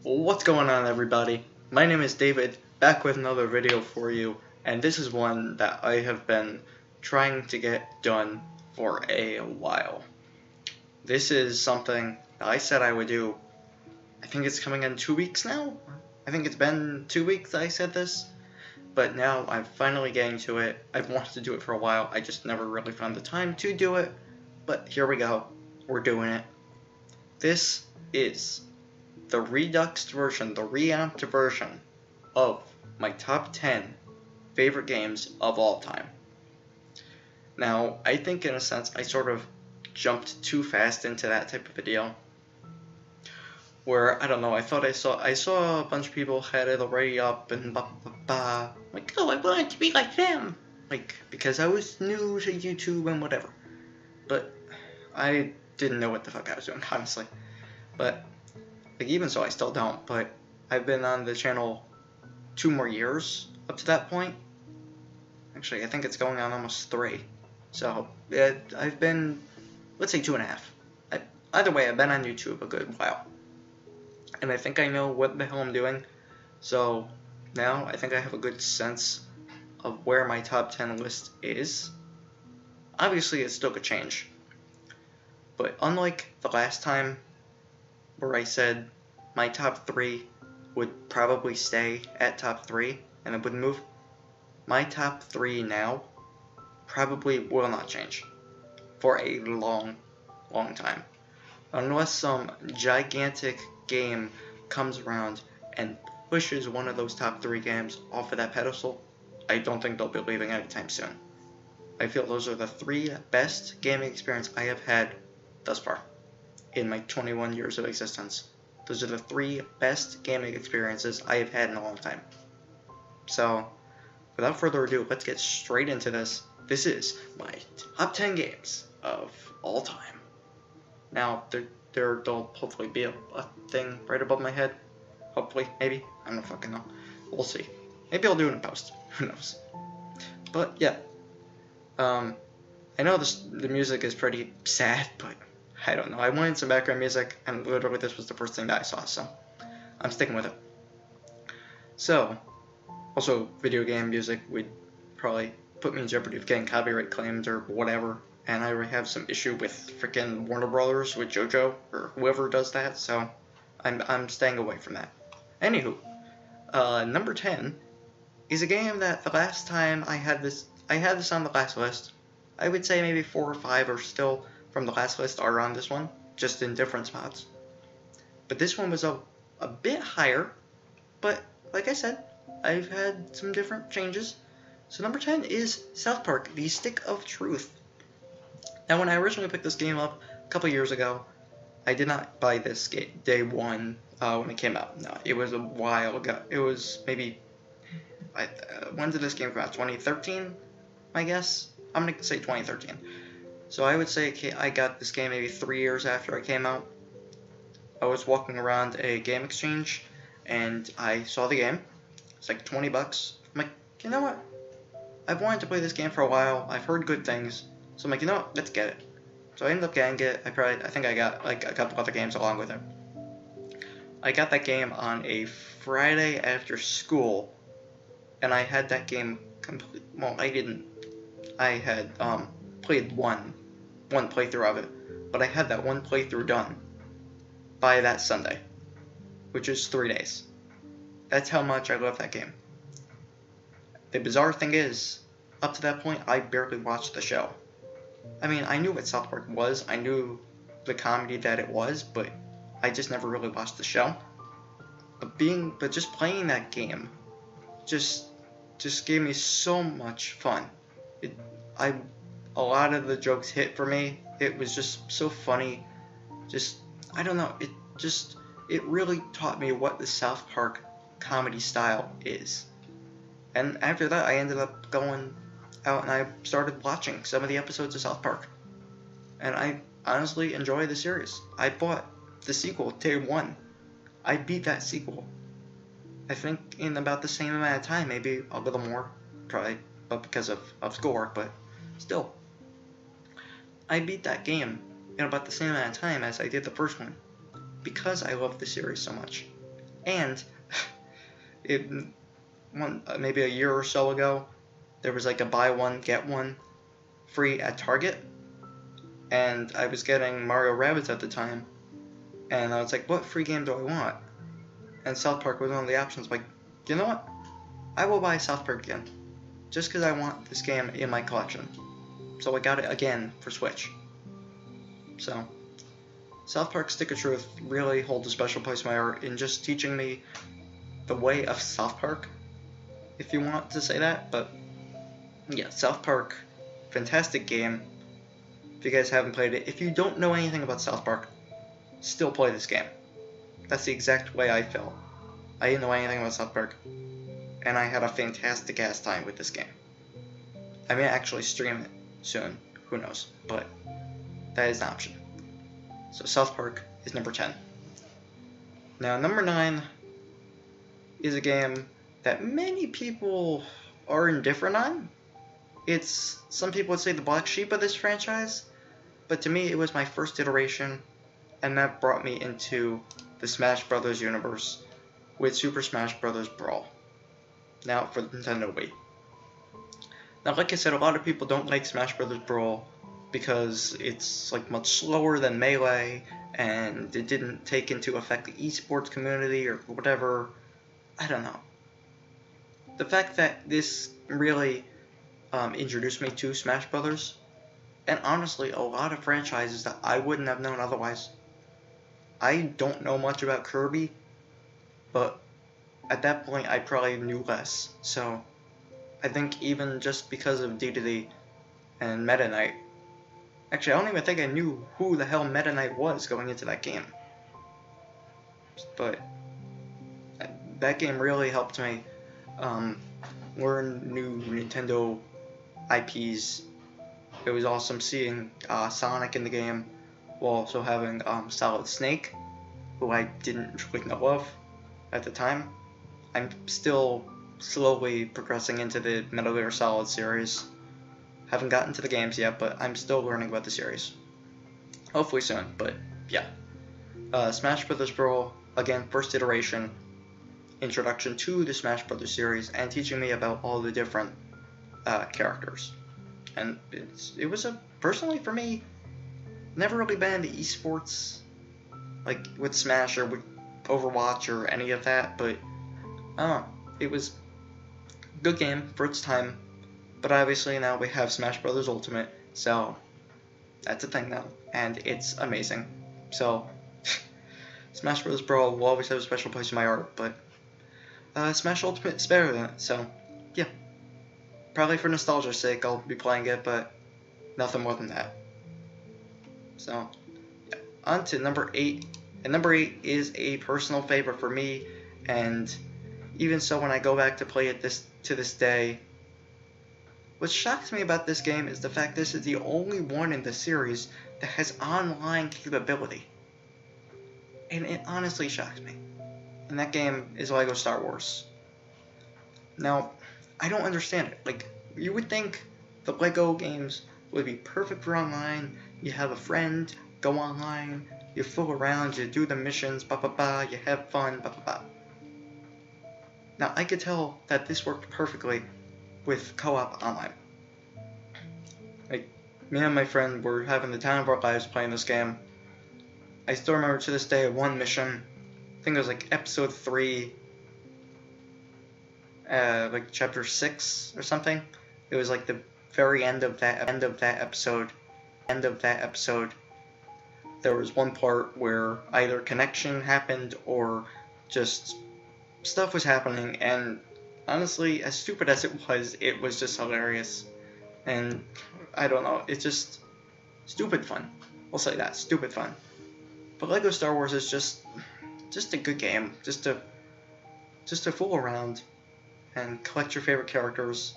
What's going on, everybody? My name is David, back with another video for you, and this is one that I have been trying to get done for a while. This is something that I said I would do. I think it's coming in 2 weeks now? I think it's been 2 weeks that I said this, but now I'm finally getting to it. I've wanted to do it for a while, I just never really found the time to do it, but here we go. We're doing it. This is the Redux version, the reamped version of my top 10 favorite games of all time. Now, I think in a sense I sort of jumped too fast into that type of video, where, I don't know, I thought I saw a bunch of people had it already up and blah blah blah, like, oh, I wanted to be like them, like, because I was new to YouTube and whatever, but I didn't know what the fuck I was doing, honestly. But like, even so, I still don't, but I've been on the channel 2 more years up to that point. Actually, I think it's going on almost 3. So, I've been, let's say 2.5. Either way, I've been on YouTube a good while. And I think I know what the hell I'm doing. So, now I think I have a good sense of where my top 10 list is. Obviously, it still could change. But unlike the last time, where I said my top 3 would probably stay at top 3 and it wouldn't move, my top 3 now probably will not change for a long time, unless some gigantic game comes around and pushes one of those top 3 games off of that pedestal. I don't think they'll be leaving anytime soon. I feel those are the 3 best gaming experiences I have had thus far in my 21 years of existence. Those are the 3 best gaming experiences I have had in a long time. So, without further ado, let's get straight into this. This is my top 10 games of all time. Now, there'll hopefully be a thing right above my head. Hopefully, maybe. I don't fucking know. We'll see. Maybe I'll do it in post. Who knows? But, yeah. I know the music is pretty sad, but I don't know. I wanted some background music, and literally this was the first thing that I saw, so I'm sticking with it. So, also, video game music would probably put me in jeopardy of getting copyright claims or whatever, and I already have some issue with freaking Warner Brothers with JoJo, or whoever does that, so I'm staying away from that. Anywho, number 10 is a game that the last time I had this on the last list. I would say maybe 4 or 5 are still from the last list are on this one, just in different spots. But this one was a bit higher, but like I said, I've had some different changes. So number 10 is South Park, The Stick of Truth. Now, when I originally picked this game up a couple years ago, I did not buy this game day one when it came out. No, it was a while ago. It was maybe, when did this game come out? 2013, I guess? I'm going to say 2013. So I would say I got this game maybe 3 years after it came out. I was walking around a game exchange, and I saw the game. It's like 20 bucks. I'm like, you know what? I've wanted to play this game for a while. I've heard good things. So I'm like, you know what? Let's get it. So I ended up getting it. I think I got like a couple other games along with it. I got that game on a Friday after school, and I had that game complete. Well, I didn't. I had played one playthrough of it, but I had that one playthrough done by that Sunday, which is 3 days. That's how much I love that game. The bizarre thing is, up to that point, I barely watched the show. I mean, I knew what South Park was, I knew the comedy that it was, but I just never really watched the show. But just playing that game just gave me so much fun. A lot of the jokes hit for me. It was just so funny. I don't know, it really taught me what the South Park comedy style is. And after that, I ended up going out and I started watching some of the episodes of South Park. And I honestly enjoy the series. I bought the sequel day 1. I beat that sequel, I think, in about the same amount of time, maybe a little more, probably, but because of schoolwork, but still. I beat that game in about the same amount of time as I did the first one, because I love the series so much. And it maybe a year or so ago, there was like a buy one get one free at Target, and I was getting Mario Rabbids at the time, and I was like, what free game do I want? And South Park was one of the options. Like, you know what? I will buy South Park again, just because I want this game in my collection. So I got it again for Switch. So, South Park Stick of Truth really holds a special place in my heart in just teaching me the way of South Park, if you want to say that. But yeah, South Park, fantastic game. If you guys haven't played it, if you don't know anything about South Park, still play this game. That's the exact way I felt. I didn't know anything about South Park, and I had a fantastic ass time with this game. I may actually stream it soon, who knows, but that is an option. So South Park is number 10. Now number 9 is a game that many people are indifferent on. It's, some people would say, the black sheep of this franchise, but to me it was my first iteration, and that brought me into the Smash Bros. Universe with Super Smash Bros. Brawl. Now for the Nintendo Wii. Now, like I said, a lot of people don't like Smash Bros. Brawl because it's like much slower than Melee, and it didn't take into effect the esports community or whatever. I don't know. The fact that this really introduced me to Smash Bros. And honestly, a lot of franchises that I wouldn't have known otherwise. I don't know much about Kirby, but at that point I probably knew less. So I think even just because of DDD and Meta Knight, actually I don't even think I knew who the hell Meta Knight was going into that game. But that game really helped me learn new Nintendo IPs. It was awesome seeing Sonic in the game, while also having Solid Snake, who I didn't really know of at the time. I'm still slowly progressing into the Metal Gear Solid series. Haven't gotten to the games yet, but I'm still learning about the series. Hopefully soon, but yeah. Smash Bros. Brawl, again, first iteration, introduction to the Smash Bros. Series, and teaching me about all the different characters. And it was personally for me, never really been into esports, like with Smash or with Overwatch or any of that, but I don't know, it was a good game for its time, but obviously now we have Smash Bros. Ultimate, so that's a thing now, and it's amazing. So, Smash Bros. Brawl will always have a special place in my heart, but Smash Ultimate is better than it, so yeah. Probably for nostalgia's sake I'll be playing it, but nothing more than that. So, yeah. On to number 8. And number 8 is a personal favorite for me, and even so when I go back to play it to this day, what shocks me about this game is the fact this is the only one in the series that has online capability. And it honestly shocks me. And that game is LEGO Star Wars. Now, I don't understand it. Like, you would think the LEGO games would be perfect for online. You have a friend, go online, you fool around, you do the missions, blah blah blah, you have fun, blah blah blah. Now, I could tell that this worked perfectly with co-op online. Like, me and my friend were having the time of our lives playing this game. I still remember to this day one mission, I think it was like episode 3, like chapter 6 or something. It was like the very end of that episode. There was one part where either connection happened or just stuff was happening, and honestly, as stupid as it was just hilarious. And I don't know, it's just stupid fun. We'll say that, stupid fun. But LEGO Star Wars is just a good game, just to fool around and collect your favorite characters.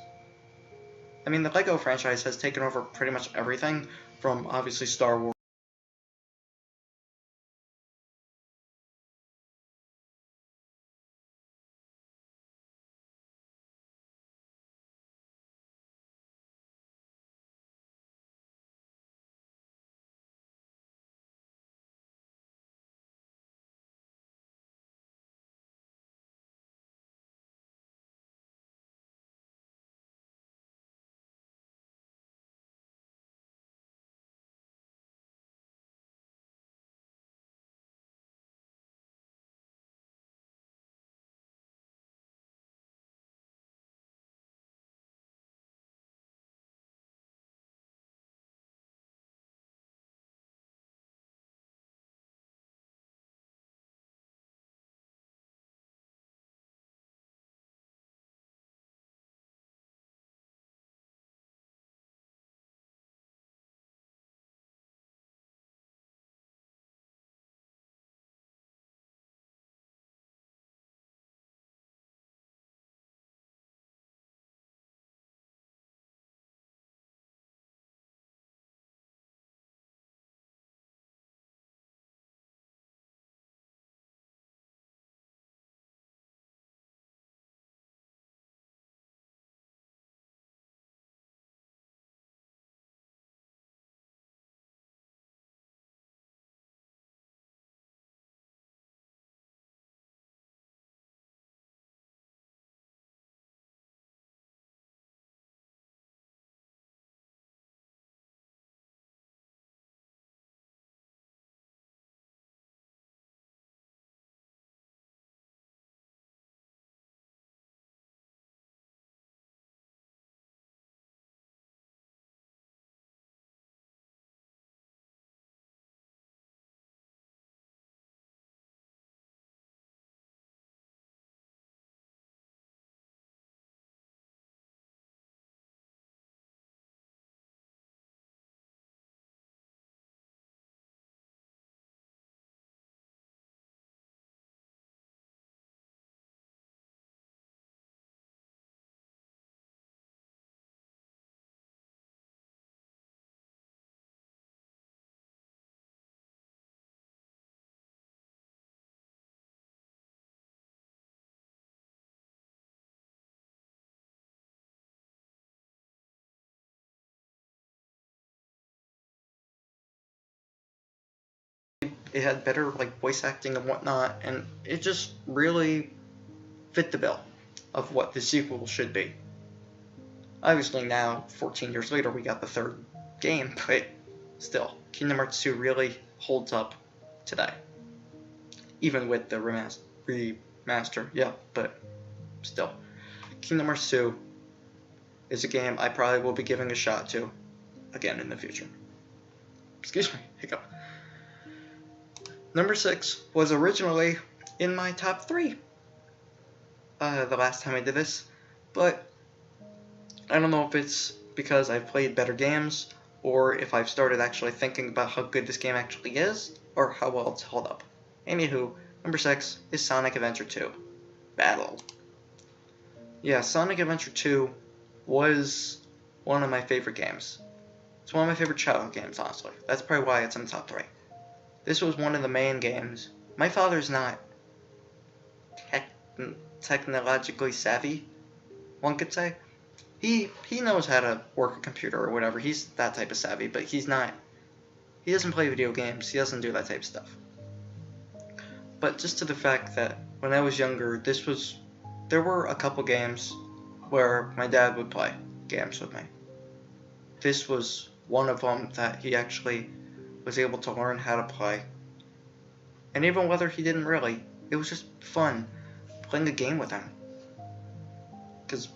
I mean, the LEGO franchise has taken over pretty much everything, from obviously Star Wars It had better like voice acting and whatnot, and it just really fit the bill of what the sequel should be. Obviously now, 14 years later, we got the third game, but still, Kingdom Hearts 2 really holds up today. Even with the remaster, yeah, but still. Kingdom Hearts 2 is a game I probably will be giving a shot to again in the future. Excuse me, hiccup. Number 6 was originally in my top 3 the last time I did this, but I don't know if it's because I've played better games or if I've started actually thinking about how good this game actually is or how well it's held up. Anywho, number 6 is Sonic Adventure 2 Battle. Yeah, Sonic Adventure 2 was one of my favorite games. It's one of my favorite childhood games, honestly. That's probably why it's in the top 3. This was one of the main games. My father's not technologically savvy, one could say. He knows how to work a computer or whatever. He's that type of savvy, but he doesn't play video games. He doesn't do that type of stuff. But just to the fact that when I was younger, there were a couple games where my dad would play games with me. This was one of them that he actually was able to learn how to play. And even whether he didn't really, it was just fun playing a game with him. Because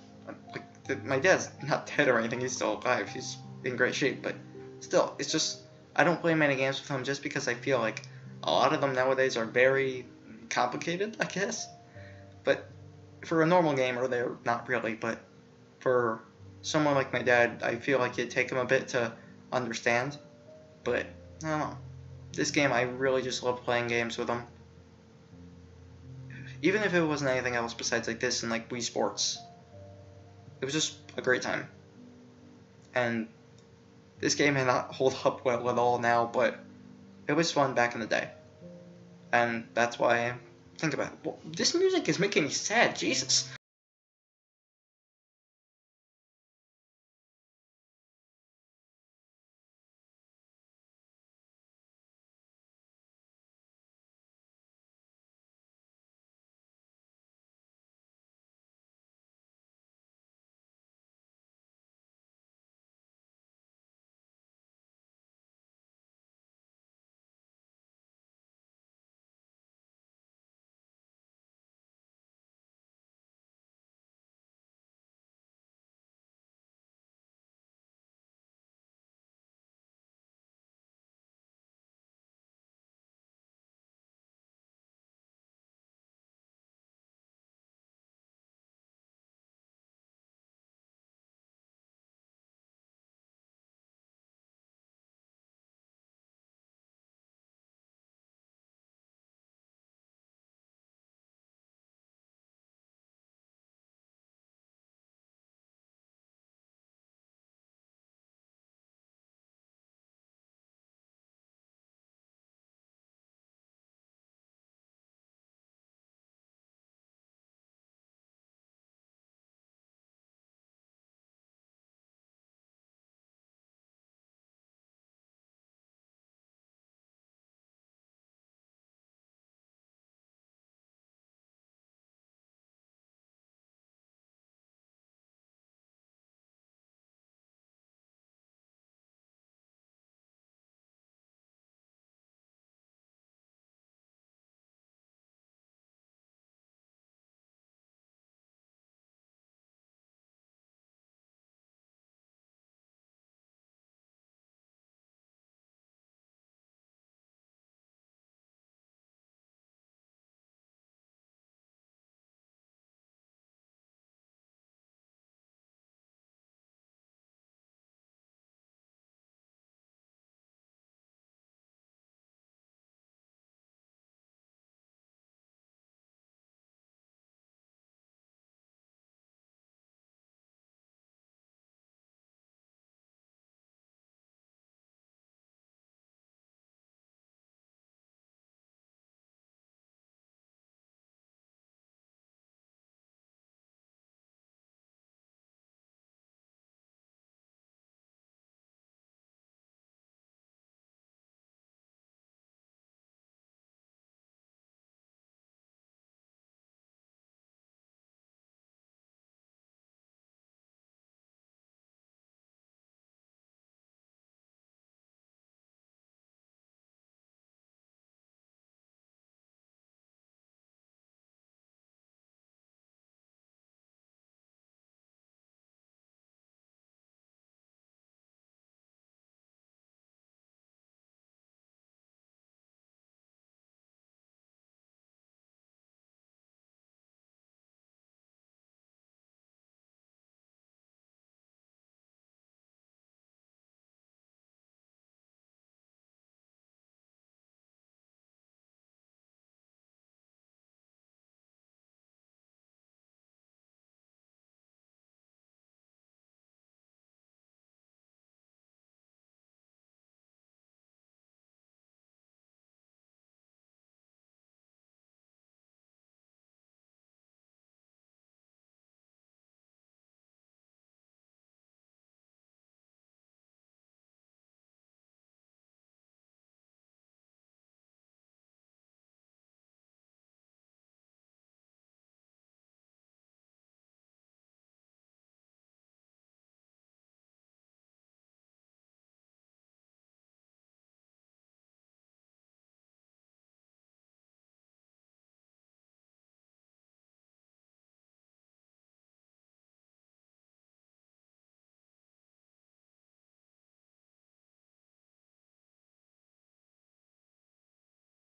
my dad's not dead or anything, he's still alive, he's in great shape, but still, it's just, I don't play many games with him just because I feel like a lot of them nowadays are very complicated, I guess. But for a normal gamer, they're not really, but for someone like my dad, I feel like it'd take him a bit to understand, but I don't know. This game, I really just love playing games with him. Even if it wasn't anything else besides like this and like Wii Sports, it was just a great time. And this game may not hold up well at all now, but it was fun back in the day. And that's why I think about it. Well, this music is making me sad, Jesus.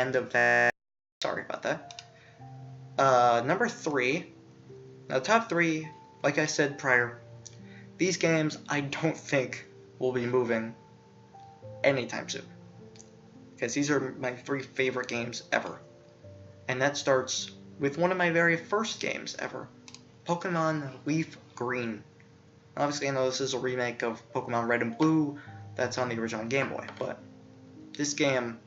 end of that. Sorry about that. Number 3. Now, top 3, like I said prior, these games I don't think will be moving anytime soon. Because these are my 3 favorite games ever. And that starts with one of my very first games ever, Pokemon Leaf Green. Obviously, I know this is a remake of Pokemon Red and Blue that's on the original Game Boy, but this game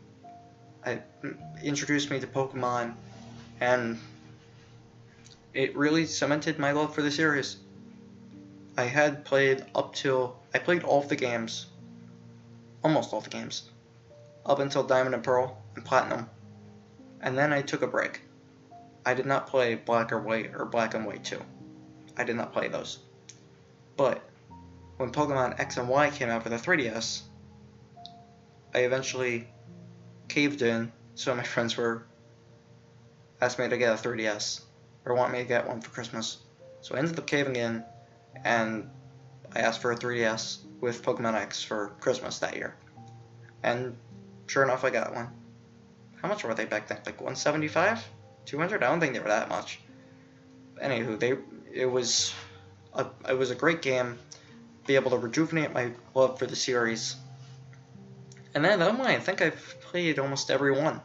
introduced me to Pokemon, and it really cemented my love for the series. I played all of the games, almost all the games, up until Diamond and Pearl and Platinum, and then I took a break. I did not play Black or White or Black and White 2. I did not play those. But when Pokemon X and Y came out for the 3DS, I eventually caved in. So my friends asked me to get a 3DS, or want me to get one for Christmas. So I ended up caving in, and I asked for a 3DS with Pokemon X for Christmas that year. And sure enough, I got one. How much were they back then? Like 175? 200? I don't think they were that much. Anywho, it was a great game. Be able to rejuvenate my love for the series. And then I think I've played almost every one.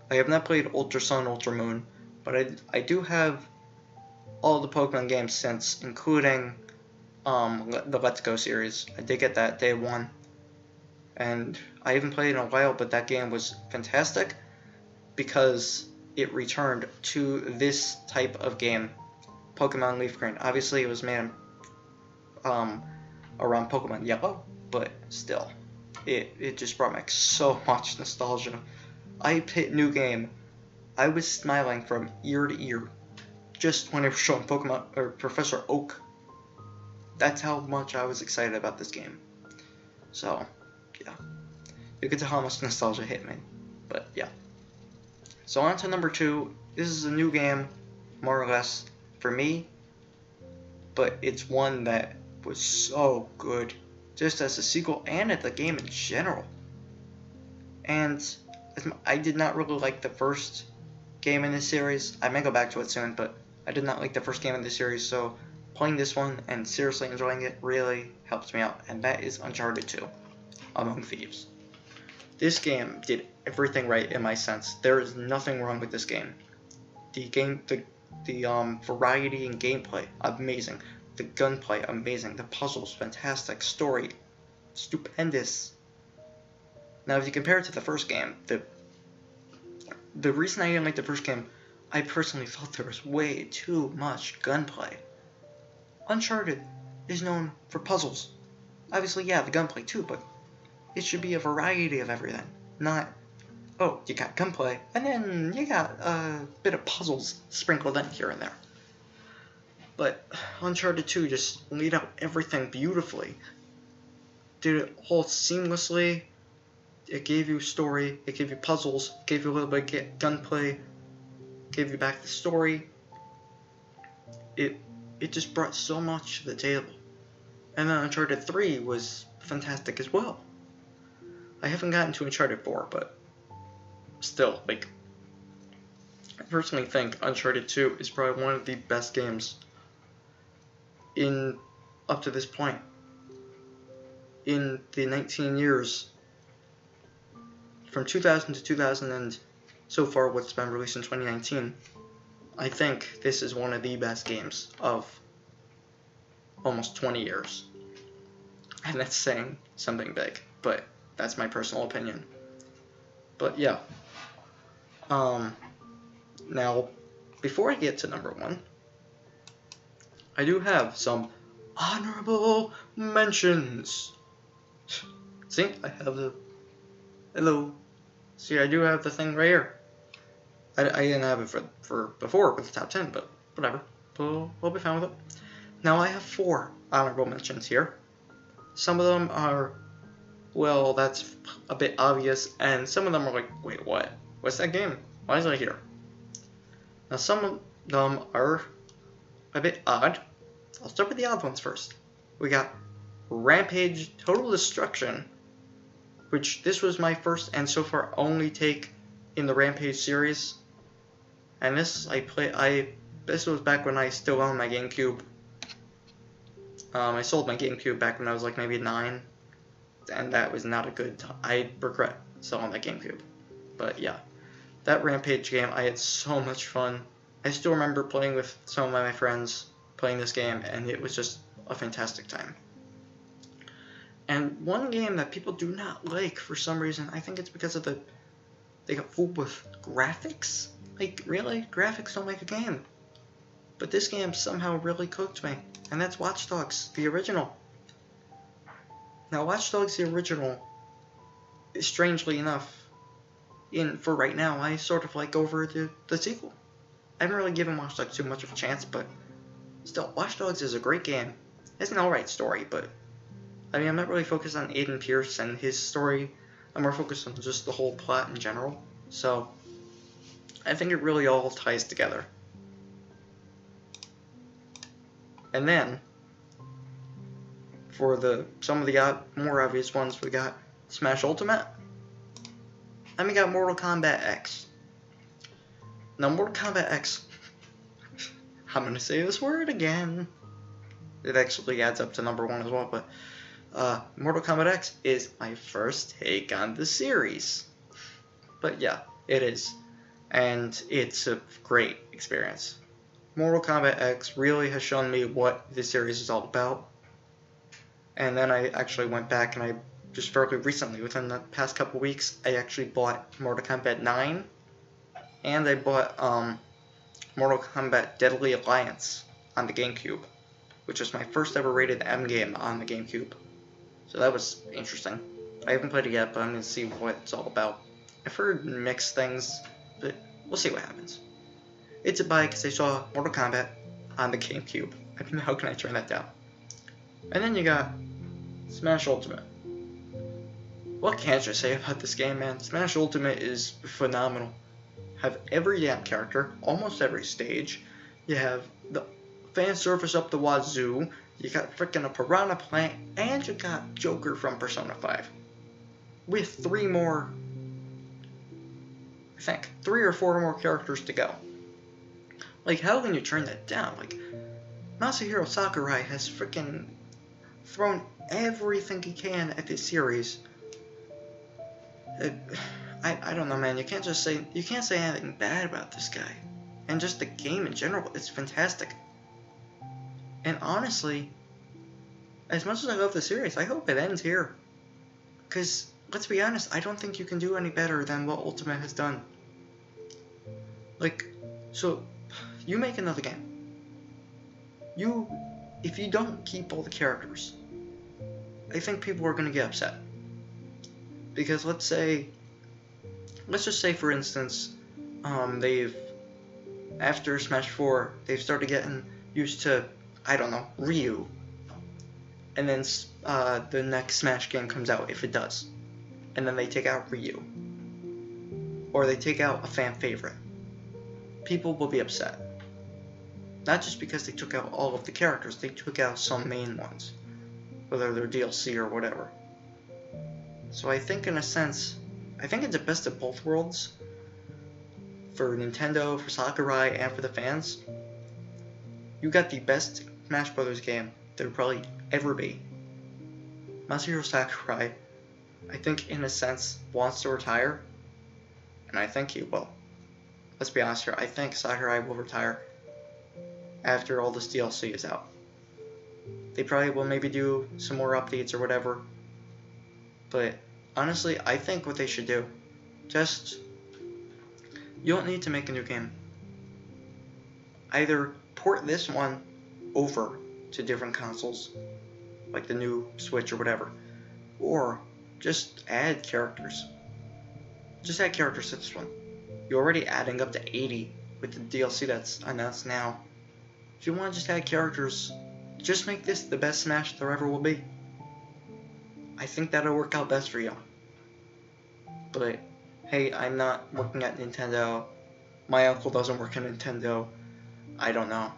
I have not played Ultra Sun, Ultra Moon, but I do have all the Pokemon games since, including the Let's Go series. I did get that day 1. And I haven't played in a while, but that game was fantastic because it returned to this type of game, Pokemon Leaf Green. Obviously, it was made around Pokemon Yellow, but still, it just brought back so much nostalgia. I hit new game. I was smiling from ear to ear just when it was showing Pokemon or Professor Oak. That's how much I was excited about this game. So, yeah. You can tell how much nostalgia hit me. But, yeah. So, on to number 2. This is a new game, more or less, for me. But it's one that was so good, just as a sequel and at the game in general. And I did not really like the first game in this series. I may go back to it soon, but I did not like the first game in this series, so playing this one and seriously enjoying it really helped me out, and that is Uncharted 2, Among Thieves. This game did everything right in my sense. There is nothing wrong with this game. The variety in gameplay, amazing. The gunplay, amazing. The puzzles, fantastic. Story, stupendous. Now, if you compare it to the first game, the reason I didn't like the first game, I personally felt there was way too much gunplay. Uncharted is known for puzzles. Obviously, yeah, the gunplay too, but it should be a variety of everything. Not, oh, you got gunplay, and then you got a bit of puzzles sprinkled in here and there. But Uncharted 2 just laid out everything beautifully. Did it all seamlessly. It gave you story, it gave you puzzles, it gave you a little bit of gunplay, gave you back the story. It just brought so much to the table. And then Uncharted 3 was fantastic as well. I haven't gotten to Uncharted 4, but still, I personally think Uncharted 2 is probably one of the best games up to this point. In the 19 years from 2000 to 2000 and so far what's been released in 2019, I think this is one of the best games of almost 20 years. And that's saying something big, but that's my personal opinion. But yeah. Now, before I get to number 1, I do have some honorable mentions. See, I have the... Hello. See, I do have the thing right here. I didn't have it for before with the top 10, but whatever. We'll be fine with it. Now, I have 4 honorable mentions here. Some of them are, well, that's a bit obvious, and some of them are like, wait, what? What's that game? Why is it here? Now, some of them are a bit odd. I'll start with the odd ones first. We got Rampage Total Destruction, which this was my first and so far only take in the Rampage series. And this this was back when I still owned my GameCube. I sold my GameCube back when I was like maybe 9, and that was not a good time. I regret selling that GameCube. But yeah, that Rampage game, I had so much fun. I still remember playing with some of my friends, playing this game, and it was just a fantastic time. And one game that people do not like for some reason, I think it's because of they got fooled with graphics. Like, really? Graphics don't make a game. But this game somehow really cooked me, and that's Watch Dogs, the original. Now, Watch Dogs, the original, strangely enough, for right now, I sort of like over the sequel. I haven't really given Watch Dogs too much of a chance, but still, Watch Dogs is a great game. It's an alright story, but I mean, I'm not really focused on Aiden Pierce and his story. I'm more focused on just the whole plot in general. So, I think it really all ties together. And then, for some of the more obvious ones, we got Smash Ultimate. And we got Mortal Kombat X. Now, Mortal Kombat X, I'm going to say this word again. It actually adds up to number 1 as well, but Mortal Kombat X is my first take on the series. But yeah, it is. And it's a great experience. Mortal Kombat X really has shown me what this series is all about. And then I actually went back and I just fairly recently, within the past couple weeks, I actually bought Mortal Kombat 9. And I bought Mortal Kombat Deadly Alliance on the GameCube, which was my first ever rated M game on the GameCube. So that was interesting. I haven't played it yet, but I'm going to see what it's all about. I've heard mixed things, but we'll see what happens. It's a buy because I saw Mortal Kombat on the GameCube. I mean, how can I turn that down? And then you got Smash Ultimate. What can't you say about this game, man? Smash Ultimate is phenomenal. Have every damn character, almost every stage. You have the fan service up the wazoo. You got frickin' a piranha plant, and you got Joker from Persona 5. With 3 more, I think, 3 or 4 more characters to go. Like, how can you turn that down? Like, Masahiro Sakurai has frickin' thrown everything he can at this series. I don't know, man. You can't say anything bad about this guy. And just the game in general, it's fantastic. And honestly, as much as I love the series, I hope it ends here. Because, let's be honest, I don't think you can do any better than what Ultimate has done. Like, so, you make another game. If you don't keep all the characters, I think people are going to get upset. Because let's just say for instance, after Smash 4, they've started getting used to, I don't know, Ryu. And then the next Smash game comes out, if it does. And then they take out Ryu. Or they take out a fan favorite. People will be upset. Not just because they took out all of the characters, they took out some main ones. Whether they're DLC or whatever. So I think in a sense, I think it's the best of both worlds. For Nintendo, for Sakurai, and for the fans. You got the best Smash Brothers game there would probably ever be. Masahiro Sakurai, I think in a sense, wants to retire. And I think he will. Let's be honest here, I think Sakurai will retire after all this DLC is out. They probably will maybe do some more updates or whatever. But honestly, I think what they should do, you don't need to make a new game. Either port this one over to different consoles, like the new Switch or whatever, or just add characters. Just add characters to this one. You're already adding up to 80 with the DLC that's announced now. If you want to just add characters, just make this the best Smash there ever will be. I think that'll work out best for you. But, hey, I'm not working at Nintendo. My uncle doesn't work at Nintendo. I don't know.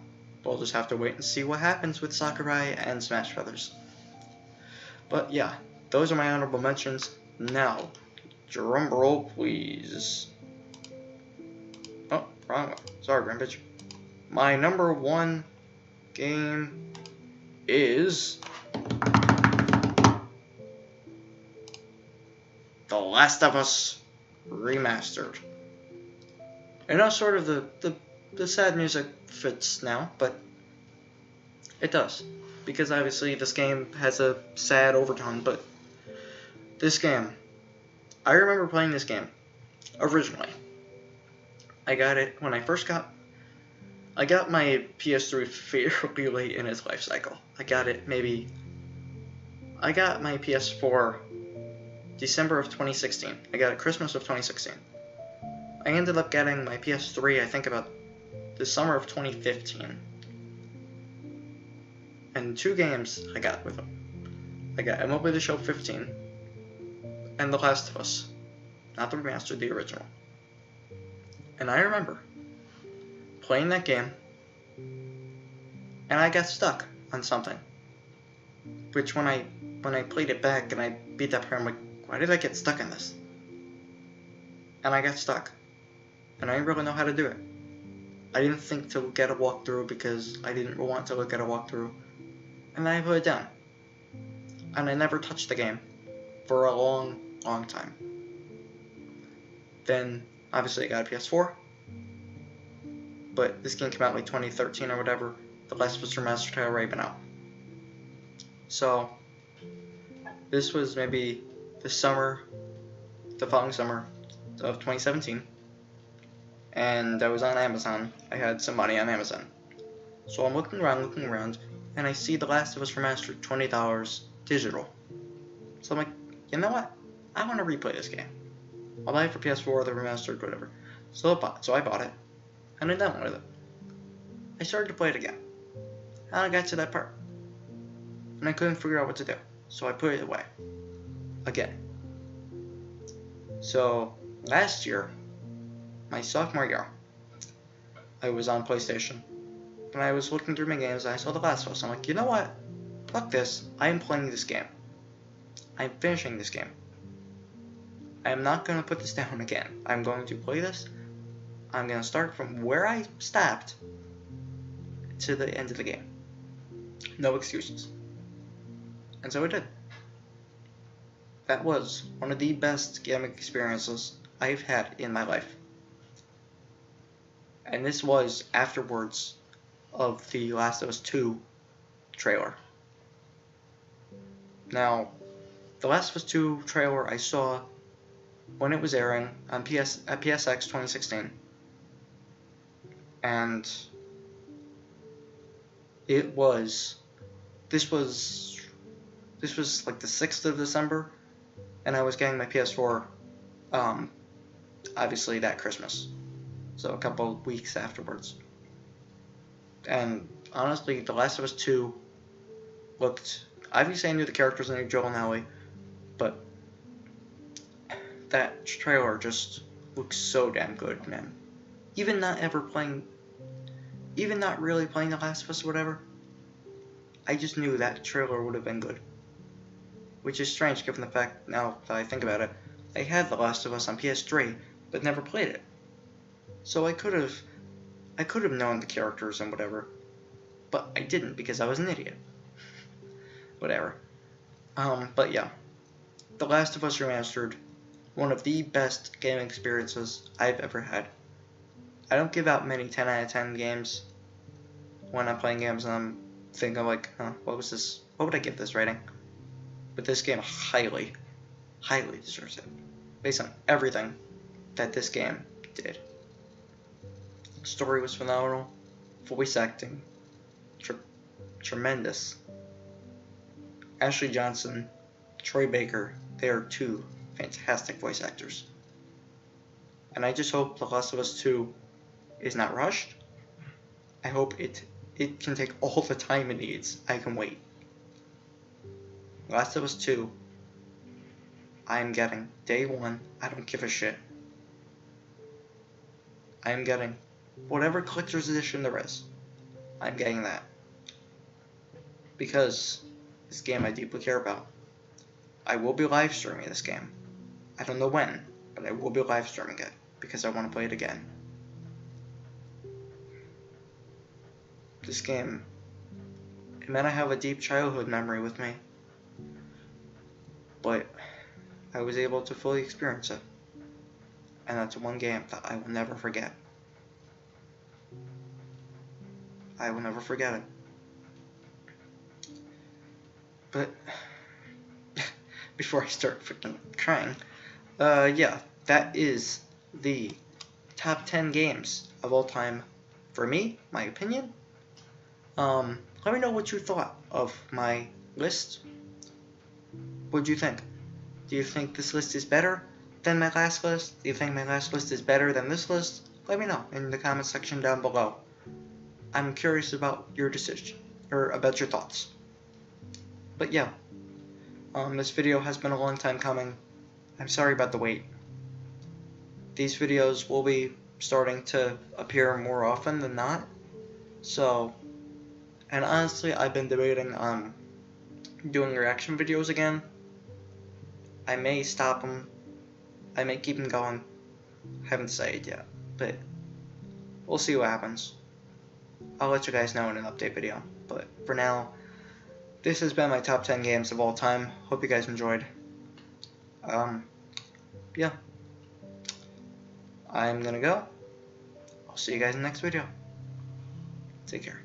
We'll just have to wait and see what happens with Sakurai and Smash Brothers. But yeah, those are my honorable mentions. Now, drum roll please. Wrong one. Sorry, Rampage. My number 1 game is The Last of Us Remastered. I know sort of the sad music fits now, but it does. Because obviously this game has a sad overtone, but this game, I remember playing this game originally. I got it when I first got my PS3 fairly late in its life cycle. I got my PS4 December of 2016. I got it Christmas of 2016. I ended up getting my PS3, I think, about the summer of 2015. And 2 games I got with them. I got MLB The Show 15 and The Last of Us. Not the remastered, the original. And I remember playing that game, and I got stuck on something. Which when I played it back and I beat that part, I'm like, why did I get stuck in this? And I got stuck. And I didn't really know how to do it. I didn't think to look at a walkthrough because I didn't want to look at a walkthrough. And then I put it down. And I never touched the game for a long, long time. Then, obviously, I got a PS4. But this game came out like 2013 or whatever. The Last of Us Remastered had already been out. So, this was maybe the following summer of 2017. And I was on Amazon. I had some money on Amazon. So I'm looking around, and I see The Last of Us Remastered, $20 digital. So I'm like, you know what? I want to replay this game. I'll buy it for PS4, the remastered, whatever. So I bought it, and I downloaded it. I started to play it again, and I got to that part, and I couldn't figure out what to do. So I put it away again. So last year, my sophomore year, I was on PlayStation, and I was looking through my games, and I saw The Last of Us. I'm like, you know what? Fuck this. I am playing this game. I'm finishing this game. I am not going to put this down again. I'm going to play this. I'm going to start from where I stopped to the end of the game. No excuses. And so I did. That was one of the best gaming experiences I've had in my life. And this was afterwards of the Last of Us 2 trailer. Now, the Last of Us 2 trailer I saw when it was airing on at PSX 2016. And this was like the 6th of December, and I was getting my PS4 obviously that Christmas. So a couple of weeks afterwards. And honestly, The Last of Us 2 looked... Obviously, I knew the characters, I knew Joel and Ellie, but that trailer just looks so damn good, man. Even not really playing The Last of Us or whatever, I just knew that trailer would have been good. Which is strange given the fact, now that I think about it, I had The Last of Us on PS3, but never played it. So I could have known the characters and whatever, but I didn't because I was an idiot. Whatever. But yeah, The Last of Us Remastered, one of the best gaming experiences I've ever had. I don't give out many 10 out of 10 games when I'm playing games, and I'm thinking like, what would I give this rating? But this game highly, highly deserves it, based on everything that this game did. Story was phenomenal, voice acting, tremendous. Ashley Johnson, Troy Baker, they are 2 fantastic voice actors. And I just hope The Last of Us 2 is not rushed. I hope it can take all the time it needs. I can wait. Last of Us 2, I am getting day 1. I don't give a shit. I am getting whatever collector's edition there is. I'm getting that. Because this game I deeply care about. I will be live streaming this game. I don't know when, but I will be live streaming it because I want to play it again. this game, it meant I have a deep childhood memory with me. But I was able to fully experience it. And that's one game that I will never forget. I will never forget it. But before I start freaking crying, yeah, that is the top 10 games of all time for me, my opinion. Let me know what you thought of my list. What do you think? Do you think this list is better than my last list? Do you think my last list is better than this list? Let me know in the comment section down below. I'm curious about your decision, or about your thoughts. But yeah, this video has been a long time coming. I'm sorry about the wait. These videos will be starting to appear more often than not. So, and honestly, I've been debating on doing reaction videos again. I may stop them. I may keep them going. I haven't decided yet, but we'll see what happens. I'll let you guys know in an update video. But for now, this has been my top 10 games of all time. Hope you guys enjoyed. Yeah. I'm gonna go. I'll see you guys in the next video. Take care.